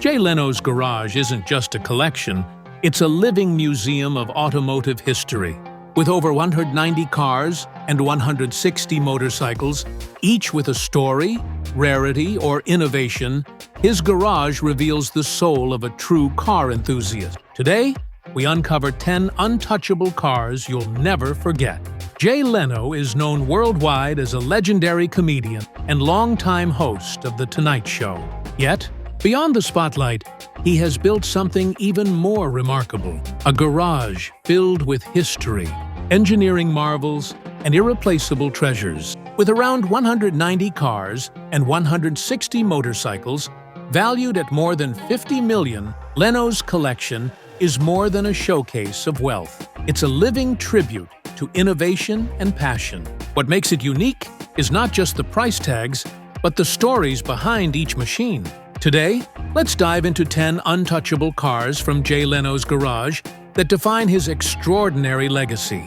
Jay Leno's Garage isn't just a collection, it's a living museum of automotive history. With over 190 cars and 160 motorcycles, each with a story, rarity, or innovation, his garage reveals the soul of a true car enthusiast. Today, we uncover 10 untouchable cars you'll never forget. Jay Leno is known worldwide as a legendary comedian and longtime host of The Tonight Show. Yet, beyond the spotlight, he has built something even more remarkable: a garage filled with history, engineering marvels, and irreplaceable treasures. With around 190 cars and 160 motorcycles, valued at more than $50 million, Leno's collection is more than a showcase of wealth. It's a living tribute to innovation and passion. What makes it unique is not just the price tags, but the stories behind each machine. Today, let's dive into 10 untouchable cars from Jay Leno's Garage that define his extraordinary legacy.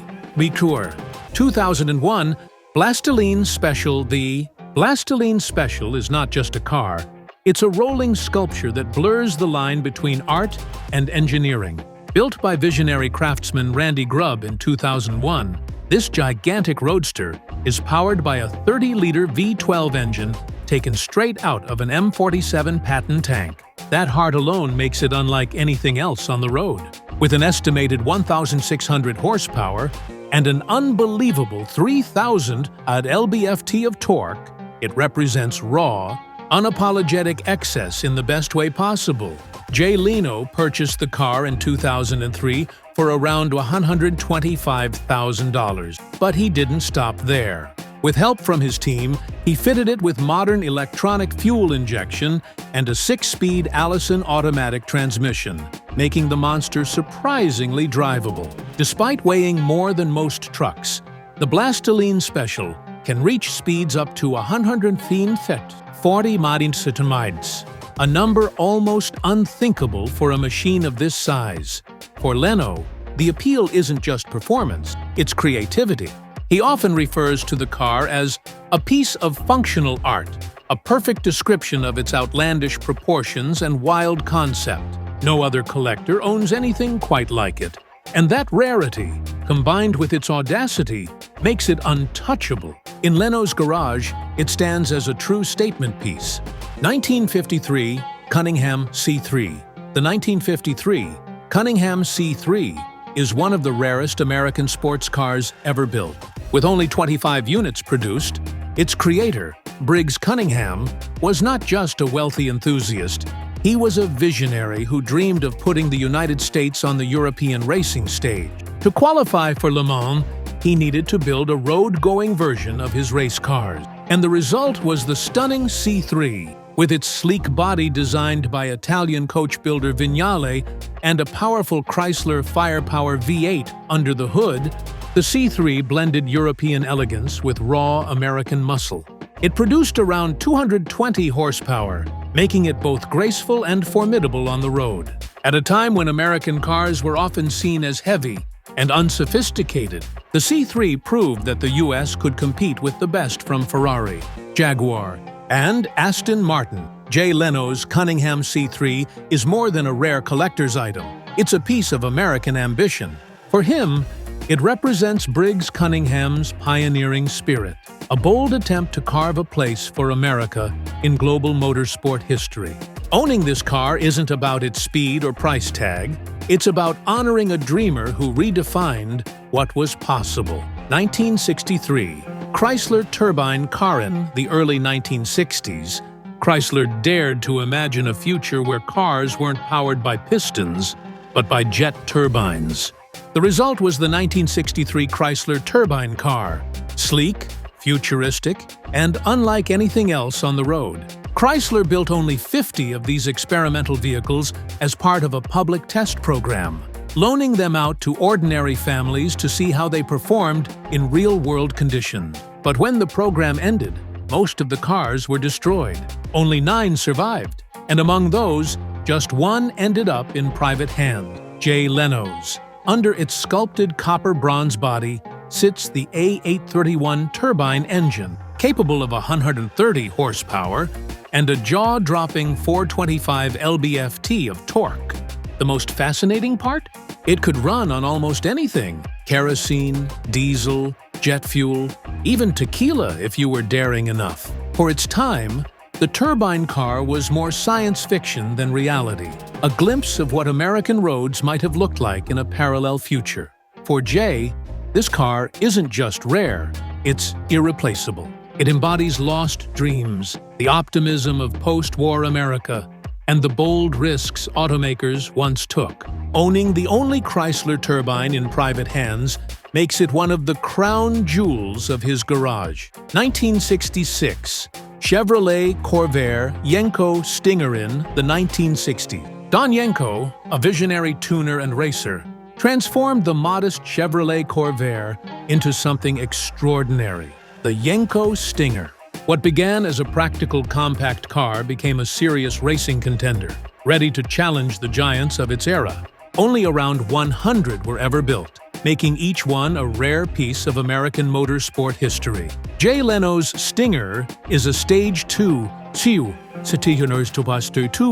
Tour 2001 Blastolene Special. The Blastolene Special is not just a car, it's a rolling sculpture that blurs the line between art and engineering. Built by visionary craftsman Randy Grubb in 2001, this gigantic roadster is powered by a 30-liter V12 engine taken straight out of an M47 Patton tank. That heart alone makes it unlike anything else on the road. With an estimated 1,600 horsepower and an unbelievable 3,000 lb-ft of torque, it represents raw, unapologetic excess in the best way possible. Jay Leno purchased the car in 2003 for around $125,000, but he didn't stop there. With help from his team, he fitted it with modern electronic fuel injection and a 6-speed Allison automatic transmission, making the monster surprisingly drivable. Despite weighing more than most trucks, the Blastolene Special can reach speeds up to 140 miles, a number almost unthinkable for a machine of this size. For Leno, the appeal isn't just performance, it's creativity. He often refers to the car as a piece of functional art, a perfect description of its outlandish proportions and wild concept. No other collector owns anything quite like it. And that rarity, combined with its audacity, makes it untouchable. In Leno's Garage, it stands as a true statement piece. 1953 Cunningham C3. The 1953 Cunningham C3 is one of the rarest American sports cars ever built. With only 25 units produced, its creator, Briggs Cunningham, was not just a wealthy enthusiast. He was a visionary who dreamed of putting the United States on the European racing stage. To qualify for Le Mans, he needed to build a road-going version of his race cars. And the result was the stunning C3. With its sleek body designed by Italian coach builder Vignale and a powerful Chrysler Firepower V8 under the hood, the C3 blended European elegance with raw American muscle. It produced around 220 horsepower, making it both graceful and formidable on the road. At a time when American cars were often seen as heavy and unsophisticated, the C3 proved that the US could compete with the best from Ferrari, Jaguar, and Aston Martin. Jay Leno's Cunningham C3 is more than a rare collector's item. It's a piece of American ambition. For him, it represents Briggs Cunningham's pioneering spirit, a bold attempt to carve a place for America in global motorsport history. Owning this car isn't about its speed or price tag, it's about honoring a dreamer who redefined what was possible. 1963 Chrysler Turbine Car. In the early 1960s, Chrysler dared to imagine a future where cars weren't powered by pistons, but by jet turbines. The result was the 1963 Chrysler Turbine Car, sleek, futuristic, and unlike anything else on the road. Chrysler built only 50 of these experimental vehicles as part of a public test program, loaning them out to ordinary families to see how they performed in real-world conditions. But when the program ended, most of the cars were destroyed. Only 9 survived, and among those, just one ended up in private hands: Jay Leno's. Under its sculpted copper bronze body sits the A831 turbine engine, capable of 130 horsepower and a jaw-dropping 425 lb-ft of torque. The most fascinating part? It could run on almost anything: kerosene, diesel, jet fuel, even tequila if you were daring enough. For its time, the turbine car was more science fiction than reality, a glimpse of what American roads might have looked like in a parallel future. For Jay, this car isn't just rare, it's irreplaceable. It embodies lost dreams, the optimism of post-war America, and the bold risks automakers once took. Owning the only Chrysler turbine in private hands makes it one of the crown jewels of his garage. 1966. Chevrolet Corvair Yenko Stinger. In the 1960s, Don Yenko, a visionary tuner and racer, transformed the modest Chevrolet Corvair into something extraordinary: the Yenko Stinger. What began as a practical compact car became a serious racing contender, ready to challenge the giants of its era. Only around 100 were ever built, making each one a rare piece of American motorsport history. Jay Leno's Stinger is a Stage 2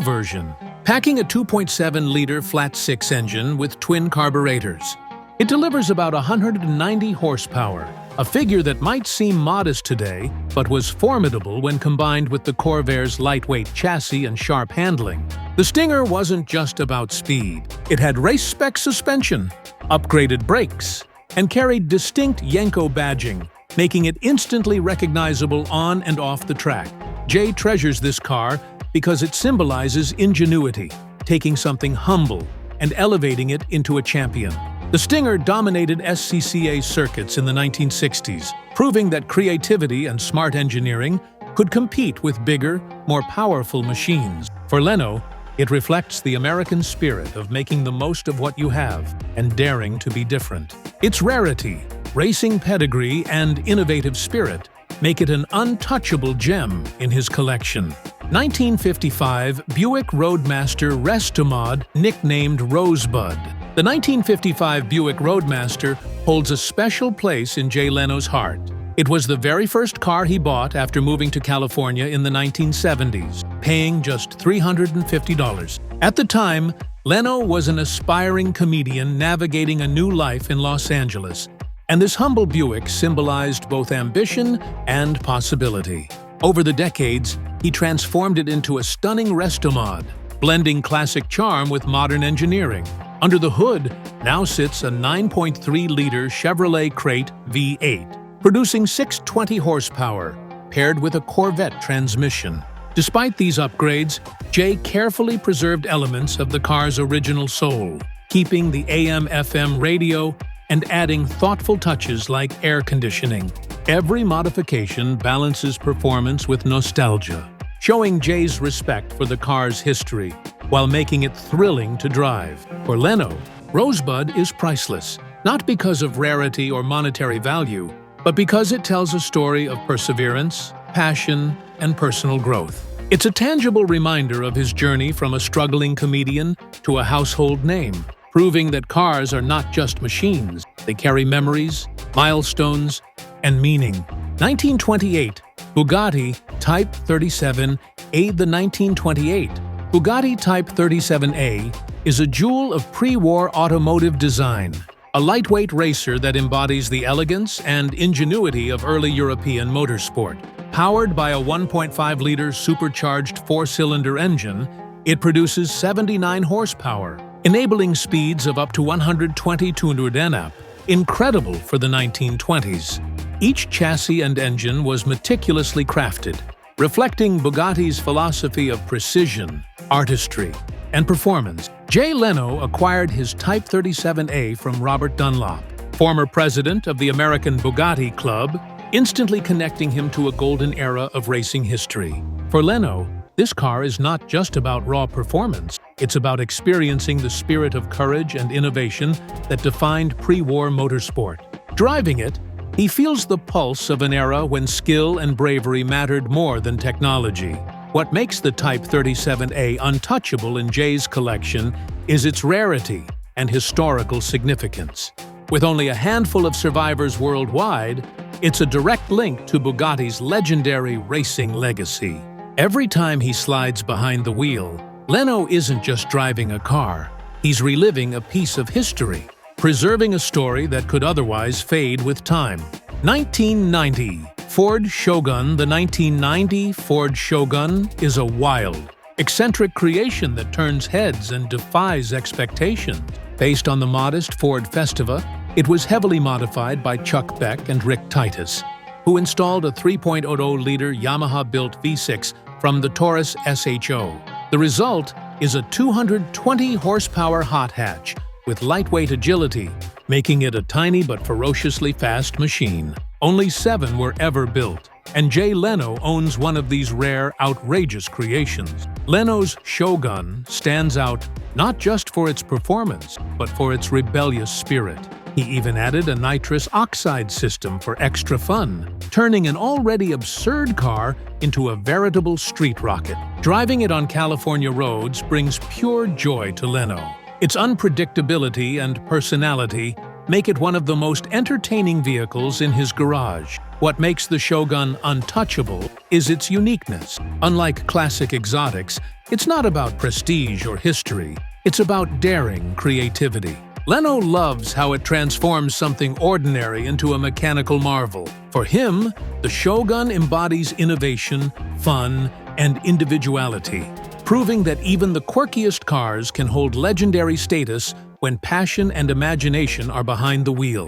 version, packing a 2.7-liter flat-six engine with twin carburetors. It delivers about 190 horsepower, a figure that might seem modest today, but was formidable when combined with the Corvair's lightweight chassis and sharp handling. The Stinger wasn't just about speed. It had race-spec suspension, upgraded brakes, and carried distinct Yenko badging, making it instantly recognizable on and off the track. Jay treasures this car because it symbolizes ingenuity, taking something humble and elevating it into a champion. The Stinger dominated SCCA circuits in the 1960s, proving that creativity and smart engineering could compete with bigger, more powerful machines. For Leno, it reflects the American spirit of making the most of what you have and daring to be different. Its rarity, racing pedigree, and innovative spirit make it an untouchable gem in his collection. 1955 Buick Roadmaster Restomod, nicknamed Rosebud. The 1955 Buick Roadmaster holds a special place in Jay Leno's heart. It was the very first car he bought after moving to California in the 1970s, paying just $350. At the time, Leno was an aspiring comedian navigating a new life in Los Angeles, and this humble Buick symbolized both ambition and possibility. Over the decades, he transformed it into a stunning Restomod, blending classic charm with modern engineering. Under the hood now sits a 9.3-liter Chevrolet Crate V8, producing 620 horsepower, paired with a Corvette transmission. Despite these upgrades, Jay carefully preserved elements of the car's original soul, keeping the AM/FM radio and adding thoughtful touches like air conditioning. Every modification balances performance with nostalgia, showing Jay's respect for the car's history while making it thrilling to drive. For Leno, Rosebud is priceless, not because of rarity or monetary value, but because it tells a story of perseverance, passion, and personal growth. It's a tangible reminder of his journey from a struggling comedian to a household name, proving that cars are not just machines. They carry memories, milestones, and meaning. 1928, Bugatti Type 37A. The 1928 Bugatti Type 37A is a jewel of pre-war automotive design, a lightweight racer that embodies the elegance and ingenuity of early European motorsport. Powered by a 1.5-liter supercharged four-cylinder engine, it produces 79 horsepower, enabling speeds of up to 120 nm, incredible for the 1920s. Each chassis and engine was meticulously crafted, reflecting Bugatti's philosophy of precision, artistry, and performance. Jay Leno acquired his Type 37A from Robert Dunlop, former president of the American Bugatti Club, instantly connecting him to a golden era of racing history. For Leno, this car is not just about raw performance, it's about experiencing the spirit of courage and innovation that defined pre-war motorsport. Driving it, he feels the pulse of an era when skill and bravery mattered more than technology. What makes the Type 37A untouchable in Jay's collection is its rarity and historical significance. With only a handful of survivors worldwide, it's a direct link to Bugatti's legendary racing legacy. Every time he slides behind the wheel, Leno isn't just driving a car, he's reliving a piece of history, preserving a story that could otherwise fade with time. 1990. Ford Shogun. The 1990 Ford Shogun is a wild, eccentric creation that turns heads and defies expectations. Based on the modest Ford Festiva, it was heavily modified by Chuck Beck and Rick Titus, who installed a 3.00-liter Yamaha-built V6 from the Taurus SHO. The result is a 220-horsepower hot hatch with lightweight agility, making it a tiny but ferociously fast machine. Only 7 were ever built, and Jay Leno owns one of these rare, outrageous creations. Leno's Shogun stands out not just for its performance, but for its rebellious spirit. He even added a nitrous oxide system for extra fun, turning an already absurd car into a veritable street rocket. Driving it on California roads brings pure joy to Leno. Its unpredictability and personality make it one of the most entertaining vehicles in his garage. What makes the Shogun untouchable is its uniqueness. Unlike classic exotics, it's not about prestige or history. It's about daring creativity. Leno loves how it transforms something ordinary into a mechanical marvel. For him, the Shogun embodies innovation, fun, and individuality, proving that even the quirkiest cars can hold legendary status when passion and imagination are behind the wheel.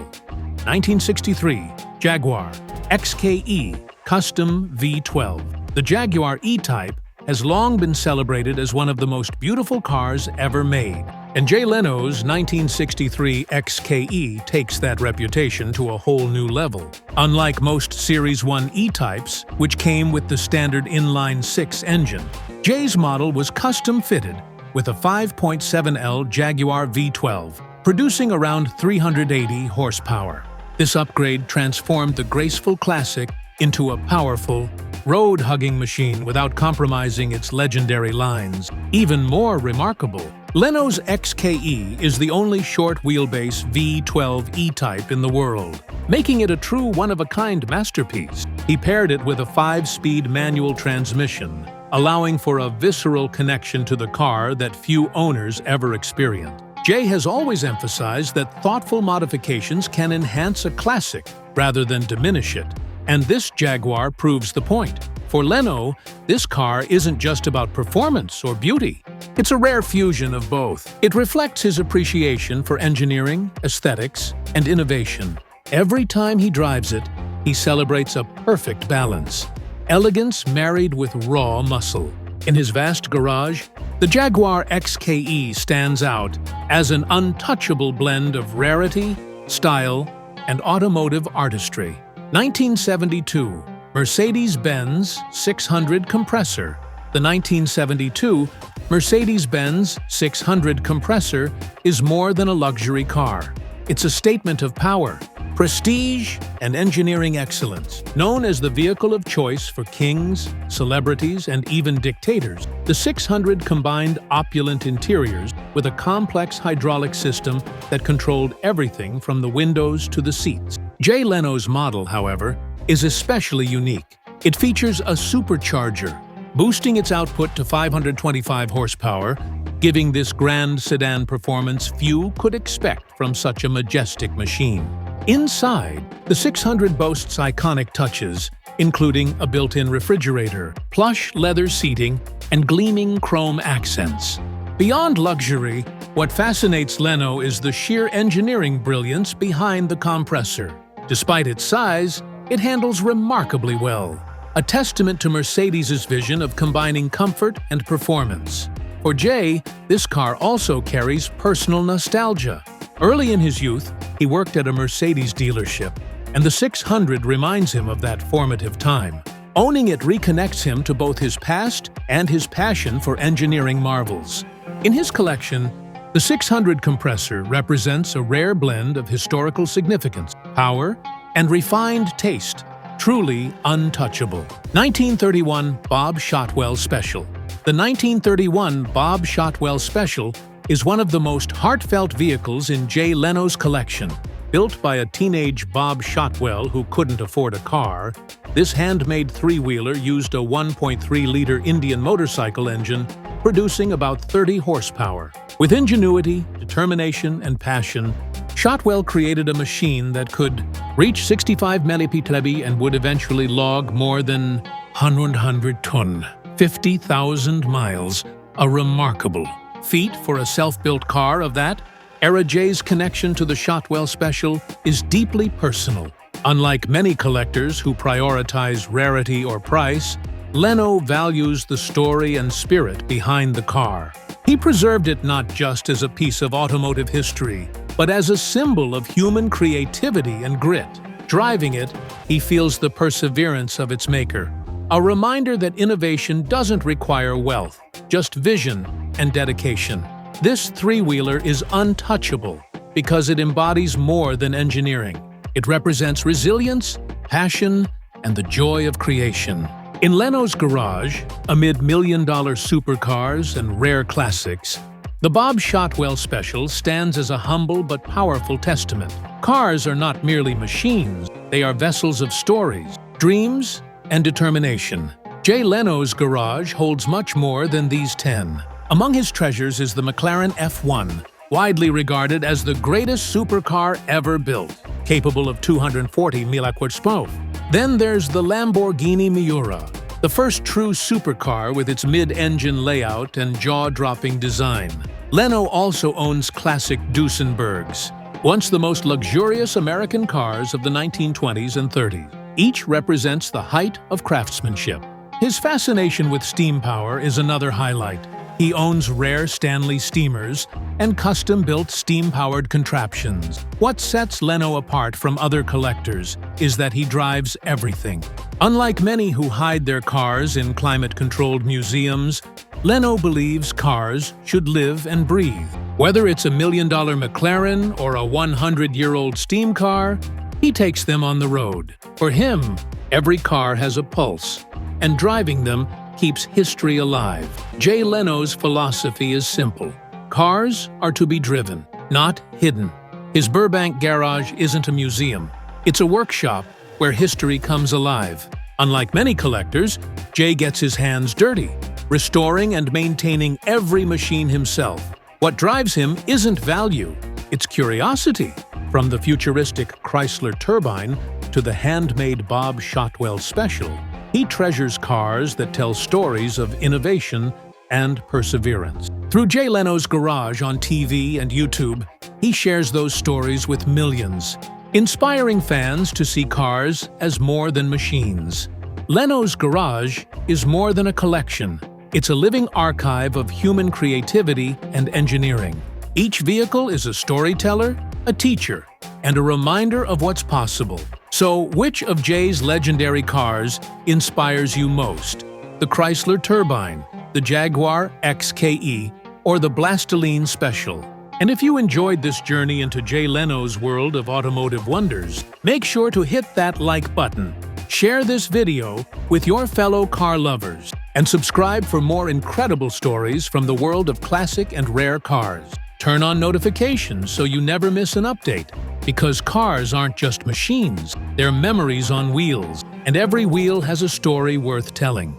1963. Jaguar XK Custom V12. The Jaguar E-Type has long been celebrated as one of the most beautiful cars ever made, and Jay Leno's 1963 XK takes that reputation to a whole new level. Unlike most Series 1 E-Types, which came with the standard inline-6 engine, Jay's model was custom-fitted with a 5.7L Jaguar V12, producing around 380 horsepower. This upgrade transformed the graceful classic into a powerful, road-hugging machine without compromising its legendary lines. Even more remarkable, Leno's XK is the only short-wheelbase V12 E-Type in the world, making it a true one-of-a-kind masterpiece. He paired it with a 5-speed manual transmission, allowing for a visceral connection to the car that few owners ever experience. Jay has always emphasized that thoughtful modifications can enhance a classic rather than diminish it, and this Jaguar proves the point. For Leno, this car isn't just about performance or beauty. It's a rare fusion of both. It reflects his appreciation for engineering, aesthetics, and innovation. Every time he drives it, he celebrates a perfect balance. Elegance married with raw muscle. In his vast garage, the Jaguar XK stands out as an untouchable blend of rarity, style, and automotive artistry. 1972. Mercedes-Benz 600 Compressor. The 1972 Mercedes-Benz 600 Compressor is more than a luxury car. It's a statement of power, prestige, and engineering excellence. Known as the vehicle of choice for kings, celebrities, and even dictators, the 600 combined opulent interiors with a complex hydraulic system that controlled everything from the windows to the seats. Jay Leno's model, however, is especially unique. It features a supercharger, boosting its output to 525 horsepower, giving this grand sedan performance few could expect from such a majestic machine. Inside, the 600 boasts iconic touches, including a built-in refrigerator, plush leather seating, and gleaming chrome accents. Beyond luxury, what fascinates Leno is the sheer engineering brilliance behind the compressor. Despite its size, it handles remarkably well, a testament to Mercedes' vision of combining comfort and performance. For Jay, this car also carries personal nostalgia. Early in his youth, he worked at a Mercedes dealership, and the 600 reminds him of that formative time. Owning it reconnects him to both his past and his passion for engineering marvels. In his collection, the 600 Compressor represents a rare blend of historical significance, power, and refined taste, truly untouchable. 1931 Bob Shotwell Special. The 1931 Bob Shotwell Special is one of the most heartfelt vehicles in Jay Leno's collection. Built by a teenage Bob Shotwell who couldn't afford a car, this handmade three-wheeler used a 1.3-liter Indian motorcycle engine, producing about 30 horsepower. With ingenuity, determination, and passion, Shotwell created a machine that could reach 65 mpb and would eventually log more than 100 ton, 50,000 miles, a remarkable feat for a self-built car of that era. Jay's connection to the Shotwell Special is deeply personal. Unlike many collectors who prioritize rarity or price, Leno values the story and spirit behind the car. He preserved it not just as a piece of automotive history, but as a symbol of human creativity and grit. Driving it, he feels the perseverance of its maker, a reminder that innovation doesn't require wealth, just vision and dedication. This three-wheeler is untouchable because it embodies more than engineering. It represents resilience, passion, and the joy of creation. In Leno's garage, amid million-dollar supercars and rare classics, the Bob Shotwell Special stands as a humble but powerful testament. Cars are not merely machines, they are vessels of stories, dreams, and determination. Jay Leno's garage holds much more than these 10. Among his treasures is the McLaren F1, widely regarded as the greatest supercar ever built, capable of 240 mph. Then there's the Lamborghini Miura, the first true supercar with its mid-engine layout and jaw-dropping design. Leno also owns classic Duesenbergs, once the most luxurious American cars of the 1920s and 30s. Each represents the height of craftsmanship. His fascination with steam power is another highlight. He owns rare Stanley steamers and custom-built steam-powered contraptions. What sets Leno apart from other collectors is that he drives everything. Unlike many who hide their cars in climate-controlled museums, Leno believes cars should live and breathe. Whether it's a million-dollar McLaren or a 100-year-old steam car, he takes them on the road. For him, every car has a pulse, and driving them keeps history alive. Jay Leno's philosophy is simple. Cars are to be driven, not hidden. His Burbank garage isn't a museum. It's a workshop where history comes alive. Unlike many collectors, Jay gets his hands dirty, restoring and maintaining every machine himself. What drives him isn't value, it's curiosity. From the futuristic Chrysler Turbine to the handmade Bob Shotwell Special, he treasures cars that tell stories of innovation and perseverance. Through Jay Leno's Garage on TV and YouTube, he shares those stories with millions, inspiring fans to see cars as more than machines. Leno's Garage is more than a collection. It's a living archive of human creativity and engineering. Each vehicle is a storyteller, a teacher, and a reminder of what's possible. So, which of Jay's legendary cars inspires you most? The Chrysler Turbine, the Jaguar XK, or the Blastolene Special? And if you enjoyed this journey into Jay Leno's world of automotive wonders, make sure to hit that like button, share this video with your fellow car lovers, and subscribe for more incredible stories from the world of classic and rare cars. Turn on notifications so you never miss an update, because cars aren't just machines, they're memories on wheels, and every wheel has a story worth telling.